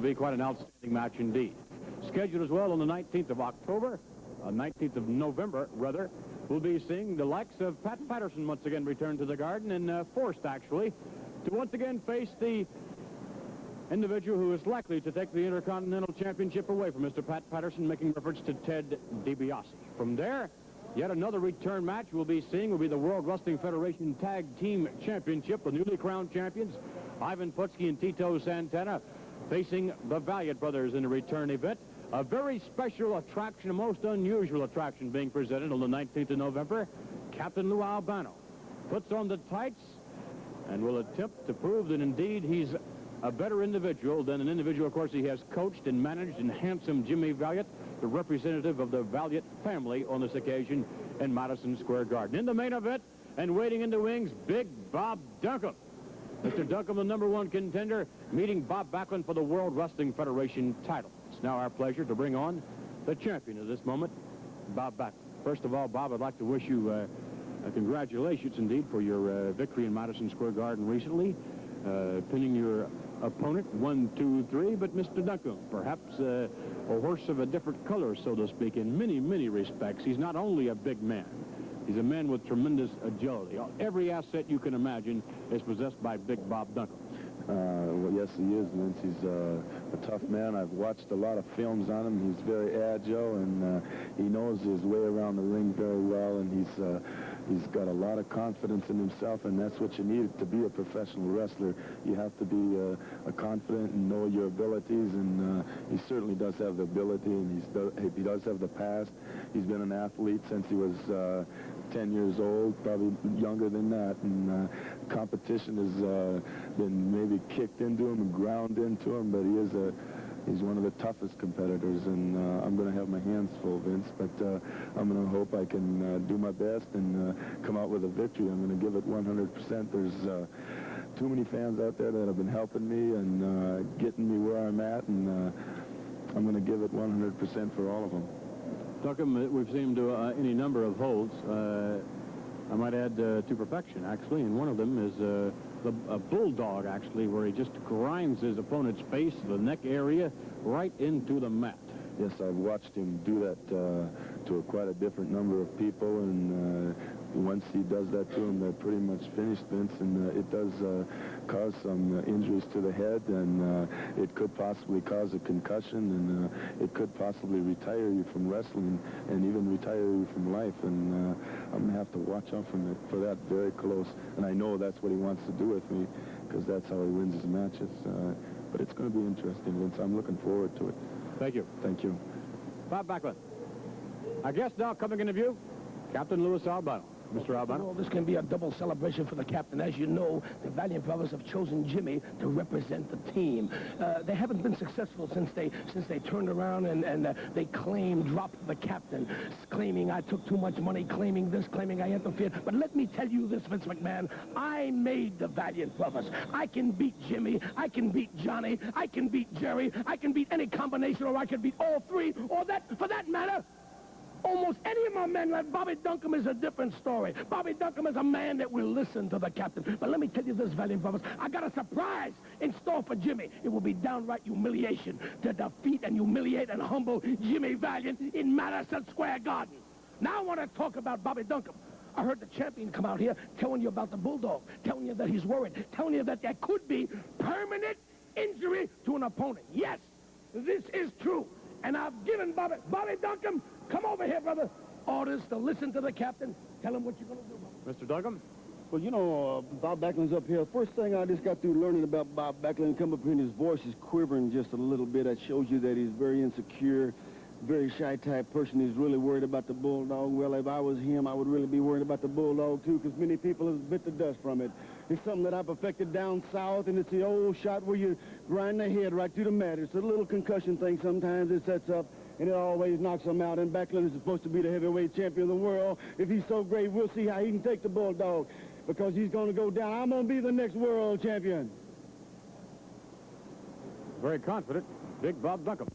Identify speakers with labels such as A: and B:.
A: to be quite an outstanding match indeed. Scheduled as well on the 19th of October, 19th of November, rather, we'll be seeing the likes of Pat Patterson once again return to the Garden, and forced, actually, to once again face the individual who is likely to take the Intercontinental Championship away from Mr. Pat Patterson, making reference to Ted DiBiase. From there, yet another return match we'll be seeing will be the World Wrestling Federation Tag Team Championship. The newly crowned champions, Ivan Putski and Tito Santana, facing the Valiant Brothers in a return event. A very special attraction, a most unusual attraction being presented on the 19th of November. Captain Lou Albano puts on the tights and will attempt to prove that indeed he's a better individual than an individual, of course, he has coached and managed in handsome Jimmy Valiant, the representative of the Valiant family on this occasion in Madison Square Garden. In the main event and waiting in the wings, Big Bob Duncum. Mr. Duncum, the #1 contender, meeting Bob Backlund for the World Wrestling Federation title. It's now our pleasure to bring on the champion of this moment, Bob Backlund. First of all, Bob, I'd like to wish you congratulations indeed for your victory in Madison Square Garden recently, pinning your opponent 1, 2, 3, but Mr. Duncum, perhaps a horse of a different color, so to speak, in many, many respects. He's not only a big man, he's a man with tremendous agility. Every asset you can imagine is possessed by Big Bob Duncum.
B: Well, yes, he is, Vince. He's a tough man. I've watched a lot of films on him. He's very agile, and he knows his way around the ring very well, and he's got a lot of confidence in himself, and that's what you need to be a professional wrestler. You have to be confident and know your abilities, and he certainly does have the ability, and he does have the past. He's been an athlete since he was 10 years old, probably younger than that, and competition has been maybe kicked into him and ground into him, but he's one of the toughest competitors, and I'm going to have my hands full, Vince, but I'm going to hope I can do my best and come out with a victory. I'm going to give it 100%. There's too many fans out there that have been helping me and getting me where I'm at, and I'm going to give it 100% for all of them.
A: Duncum, we've seen him do any number of holds. I might add to perfection, actually, and one of them is a bulldog, actually, where he just grinds his opponent's face, the neck area, right into the mat.
B: Yes, I've watched him do that to quite a different number of people, and once he does that to them, they're pretty much finished, Vince, and it does cause some injuries to the head, and it could possibly cause a concussion, and it could possibly retire you from wrestling and even retire you from life, and I'm going to have to watch out for that very close, and I know that's what he wants to do with me, because that's how he wins his matches, but it's going to be interesting, Vince. I'm looking forward to it.
A: Thank you.
B: Thank you.
A: Bob Backlund. Our guest now coming into view, Captain Louis Albano. Mr. Albano.
C: Well, this can be a double celebration for the captain. As you know, the Valiant Brothers have chosen Jimmy to represent the team. They haven't been successful since they turned around and they dropped the captain, claiming I took too much money, claiming this, claiming I interfered. But let me tell you this, Vince McMahon, I made the Valiant Brothers. I can beat Jimmy, I can beat Johnny, I can beat Jerry, I can beat any combination, or I can beat all three, or that, for that matter, almost any of my men. Like Bobby Duncum is a different story. Bobby Duncum is a man that will listen to the captain. But let me tell you this, Valiant Brothers, I got a surprise in store for Jimmy. It will be downright humiliation to defeat and humiliate and humble Jimmy Valiant in Madison Square Garden. Now I want to talk about Bobby Duncum. I heard the champion come out here telling you about the Bulldog, telling you that he's worried, telling you that there could be permanent injury to an opponent. Yes, this is true. And I've given Bobby Duncum, come over here, brother, orders to listen to the captain. Tell him what you're going to do, brother.
A: Mr. Duncum?
D: Well, you know, Bob Backlund's up here. First thing I just got through learning about Bob Backlund, come up here and his voice is quivering just a little bit. That shows you that he's very insecure, very shy type person. He's really worried about the Bulldog. Well, if I was him, I would really be worried about the Bulldog, too, because many people have bit the dust from it. It's something that I perfected down south, and it's the old shot where you grind the head right through the mat. It's a little concussion thing sometimes. It sets up, and it always knocks him out. And Backlund is supposed to be the heavyweight champion of the world. If he's so great, we'll see how he can take the Bulldog, because he's going to go down. I'm going to be the next world champion.
A: Very confident, Big Bob Duncum.